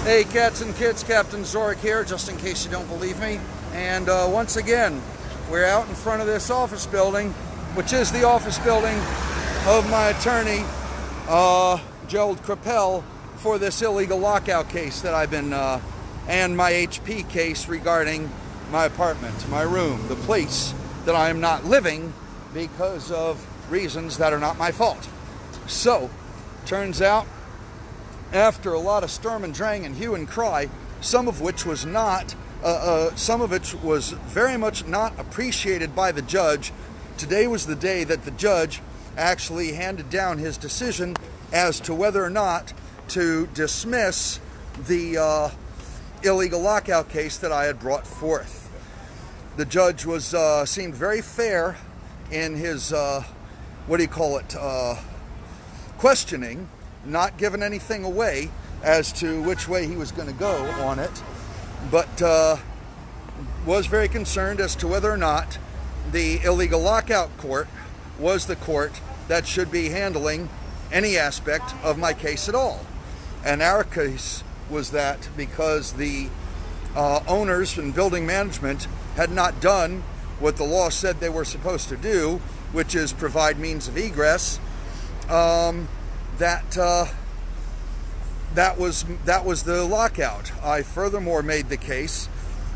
Hey cats and kids, Captain Zorik here, just in case you don't believe me. And once again, we're out in front of this office building, which is the office building of my attorney, Gerald Crapel, for this illegal lockout case that I've been, and my HP case regarding my apartment, my room, the place that I am not living because of reasons that are not my fault. So, turns out, after a lot of sturm and drang and hue and cry, some of which was very much not appreciated by the judge, today was the day that the judge actually handed down his decision as to whether or not to dismiss the illegal lockout case that I had brought forth. The judge seemed very fair in his questioning, not giving anything away as to which way he was going to go on it, but was very concerned as to whether or not the illegal lockout court was the court that should be handling any aspect of my case at all. And our case was that because the owners and building management had not done what the law said they were supposed to do, which is provide means of egress, that was the lockout. I furthermore made the case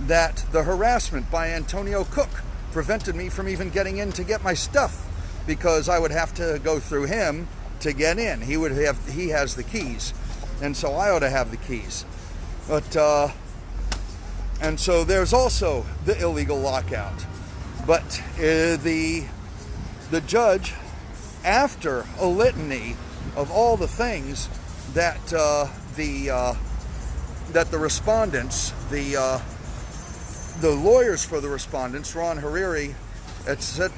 that the harassment by Antonio Cook prevented me from even getting in to get my stuff, because I would have to go through him to get in. He has the keys, and so I ought to have the keys. But and so there's also the illegal lockout. But the judge, after a litany of all the things that the respondents, the lawyers for the respondents, Ron Hariri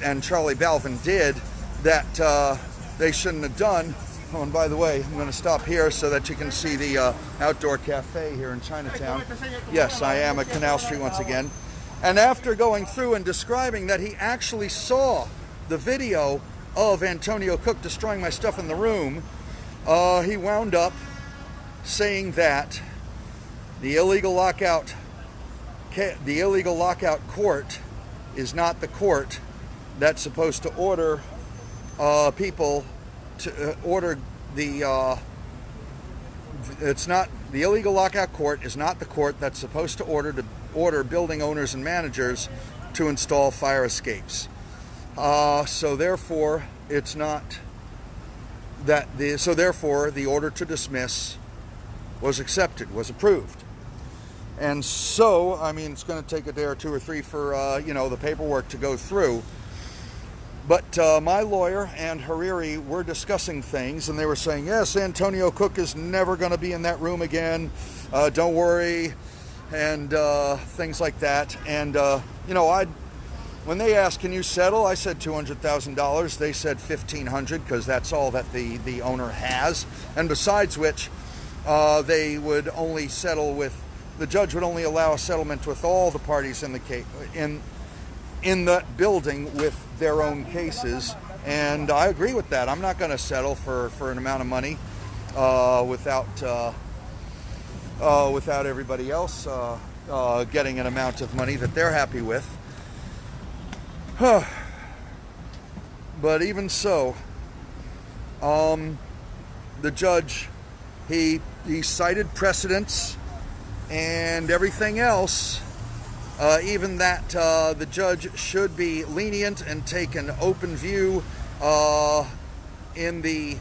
and Charlie Balvin, did that they shouldn't have done. Oh, and by the way, I'm going to stop here so that you can see the outdoor cafe here in Chinatown. Yes, I am at Canal Street once again. And after going through and describing that he actually saw the video of Antonio Cook destroying my stuff in the room, he wound up saying that the illegal lockout court is not the court that's supposed to order people to order the illegal lockout court is not the court that's supposed to order building owners and managers to install fire escapes. So therefore the order to dismiss was accepted, was approved. And so, I mean, it's going to take a day or two or three for the paperwork to go through. But my lawyer and Hariri were discussing things, and they were saying, yes, Antonio Cook is never going to be in that room again. Don't worry, and things like that. And, when they asked, can you settle? I said $200,000. They said $1,500 because that's all that the owner has. And besides which, they would only settle with, the judge would only allow a settlement with all the parties in the case, in the building with their own cases, and I agree with that. I'm not going to settle for an amount of money without everybody else getting an amount of money that they're happy with. But even so, the judge, he cited precedents and everything else. Even that the judge should be lenient and take an open view in the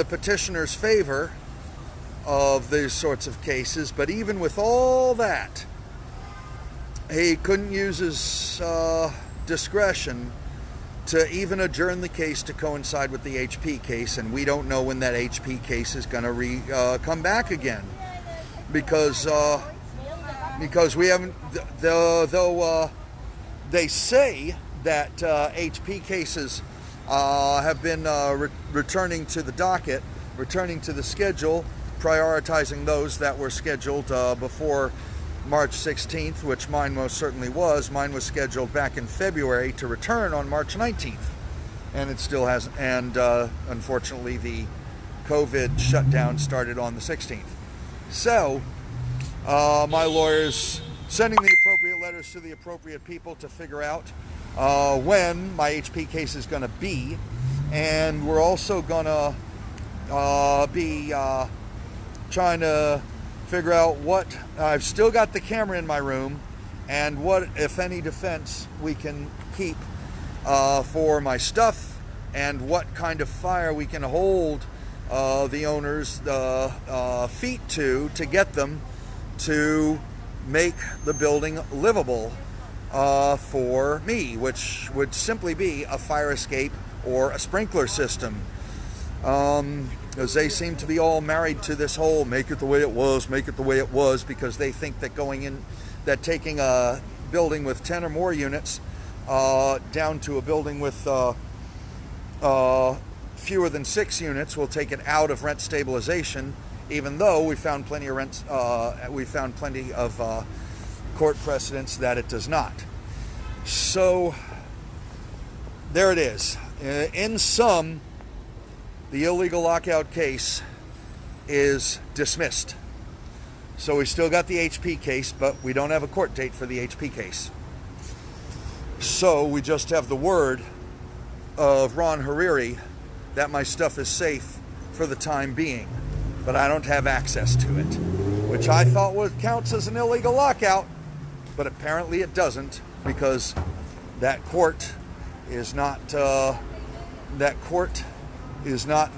petitioner's favor of these sorts of cases. But even with all that, he couldn't use his discretion to even adjourn the case to coincide with the HP case, and we don't know when that HP case is going to come back again, because we haven't, though they say that HP cases have been returning to the docket, returning to the schedule, prioritizing those that were scheduled before March 16th, which mine most certainly was. Mine was scheduled back in February to return on March 19th, and it still hasn't. And unfortunately, the COVID shutdown started on the 16th. So my lawyer's sending the appropriate letters to the appropriate people to figure out when my HP case is going to be, and we're also going to be trying to figure out what I've still got the camera in my room, and what, if any, defense we can keep for my stuff, and what kind of fire we can hold the owners' feet to get them to make the building livable for me, which would simply be a fire escape or a sprinkler system. Because they seem to be all married to this whole make it the way it was, make it the way it was, because they think that taking a building with 10 or more units down to a building with fewer than 6 units will take it out of rent stabilization, even though we found plenty of court precedents that it does not. So there it is. In sum, the illegal lockout case is dismissed. So we still got the HP case, but we don't have a court date for the HP case. So we just have the word of Ron Hariri that my stuff is safe for the time being, but I don't have access to it, which I thought counts as an illegal lockout, but apparently it doesn't, because that court is not the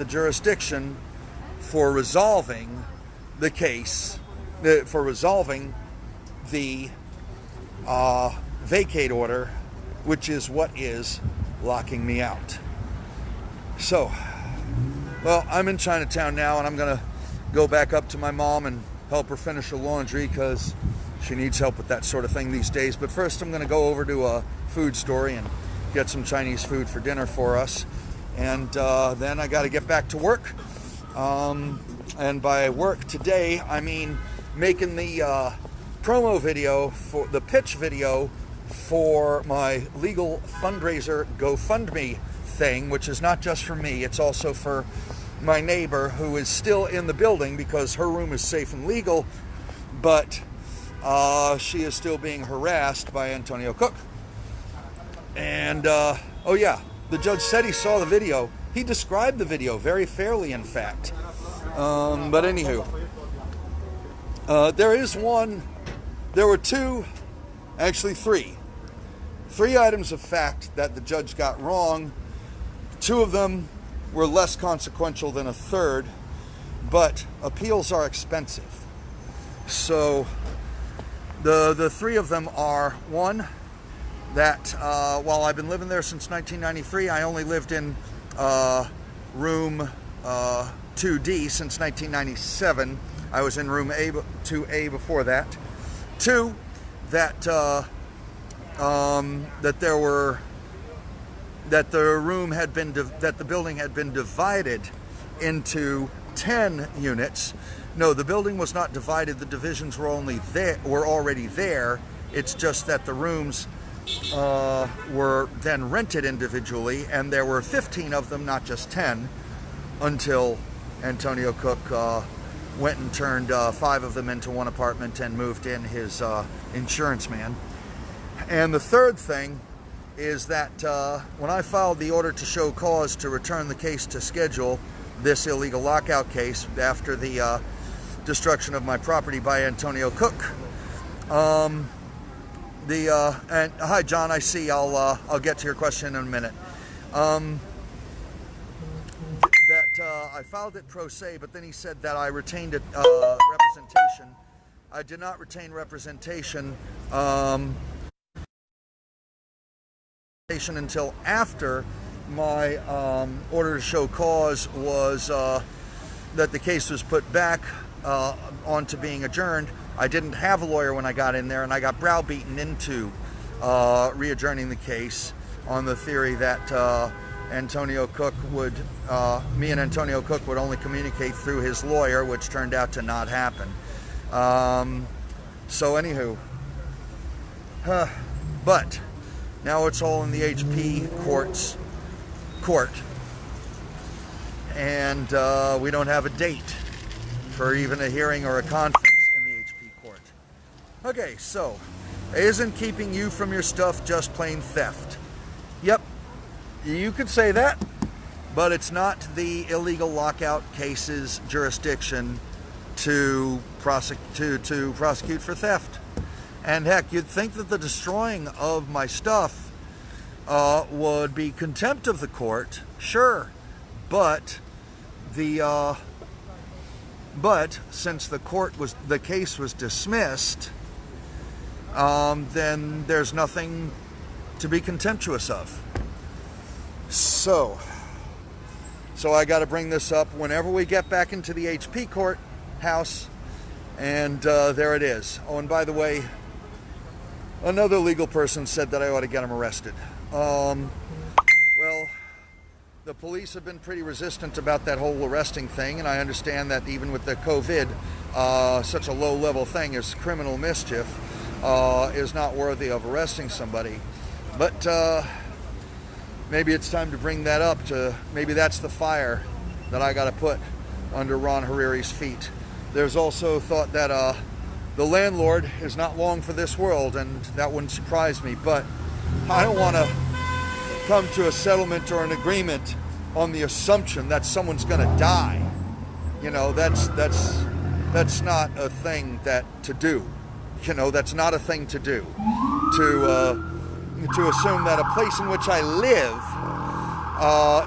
jurisdiction for resolving the case, for resolving the vacate order, which is what is locking me out. So, well, I'm in Chinatown now, and I'm going to go back up to my mom and help her finish her laundry, because she needs help with that sort of thing these days. But first, I'm going to go over to a food store and get some Chinese food for dinner for us. And then I got to get back to work. And by work today, I mean making the promo video, for the pitch video for my legal fundraiser GoFundMe thing, which is not just for me, it's also for my neighbor who is still in the building because her room is safe and legal, but she is still being harassed by Antonio Cook. And oh yeah, the judge said he saw the video. He described the video very fairly, in fact. But anywho, there were two, actually three items of fact that the judge got wrong. Two of them were less consequential than a third, but appeals are expensive. So the three of them are, one, that while I've been living there since 1993, I only lived in room 2D since 1997. I was in room 2A before that. Two, that that the building had been divided into 10 units. No, the building was not divided. The divisions were already there. It's just that the rooms were then rented individually, and there were 15 of them, not just 10, until Antonio Cook went and turned 5 of them into one apartment and moved in his insurance man. And the third thing is that when I filed the order to show cause to return the case to schedule, this illegal lockout case, after the destruction of my property by Antonio Cook, and hi John, I see. I'll get to your question in a minute. I filed it pro se, but then he said that I retained it representation. I did not retain representation until after my order to show cause was that the case was put back onto being adjourned. I didn't have a lawyer when I got in there, and I got browbeaten into re-adjourning the case on the theory that Antonio Cook me and Antonio Cook would only communicate through his lawyer, which turned out to not happen. So anywho, but now it's all in the HP court. and we don't have a date for even a hearing or a conference in the HP court. Okay, so isn't keeping you from your stuff just plain theft? Yep, you could say that, but it's not the illegal lockout case's jurisdiction to prosecute for theft. And heck, you'd think that the destroying of my stuff would be contempt of the court, sure, but since the case was dismissed, then there's nothing to be contemptuous of. So I got to bring this up whenever we get back into the HP court house, and there it is. Oh, and by the way, another legal person said that I ought to get him arrested. Well, the police have been pretty resistant about that whole arresting thing, and I understand that even with the COVID, such a low-level thing as criminal mischief is not worthy of arresting somebody. But maybe it's time to bring that up. Maybe that's the fire that I got to put under Ron Hariri's feet. There's also thought that the landlord is not long for this world, and that wouldn't surprise me. But I don't want to come to a settlement or an agreement on the assumption that someone's going to die. You know, that's not a thing to do. You know, that's not a thing to do. To assume that a place in which I live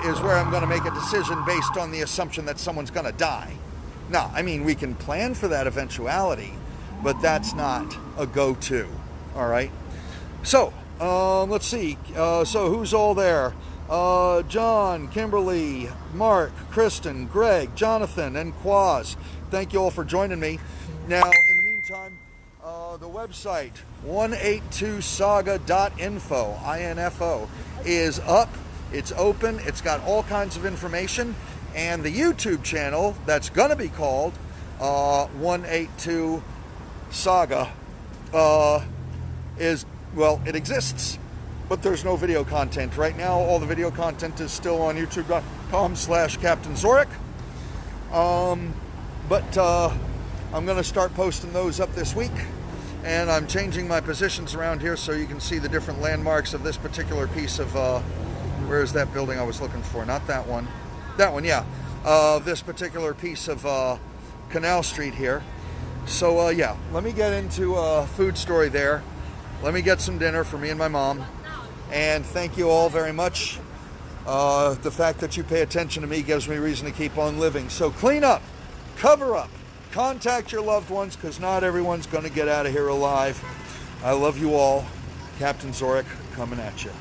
is where I'm going to make a decision based on the assumption that someone's going to die. No, I mean, we can plan for that eventuality, but that's not a go-to. All right. So let's see. So who's all there? John, Kimberly, Mark, Kristen, Greg, Jonathan, and Quaz. Thank you all for joining me. Now, in the meantime, the website 182saga.info, info, is up. It's open. It's got all kinds of information. And the YouTube channel that's going to be called 182 Saga it exists, but there's no video content. Right now, all the video content is still on youtube.com/Captain Zorik. But I'm going to start posting those up this week, and I'm changing my positions around here so you can see the different landmarks of this particular piece of, where is that building I was looking for? Not that one. That one, yeah. This particular piece of Canal Street here. So, yeah, let me get into a food story there. Let me get some dinner for me and my mom. And thank you all very much. The fact that you pay attention to me gives me reason to keep on living. So clean up, cover up, contact your loved ones, because not everyone's going to get out of here alive. I love you all. Captain Zorik coming at you.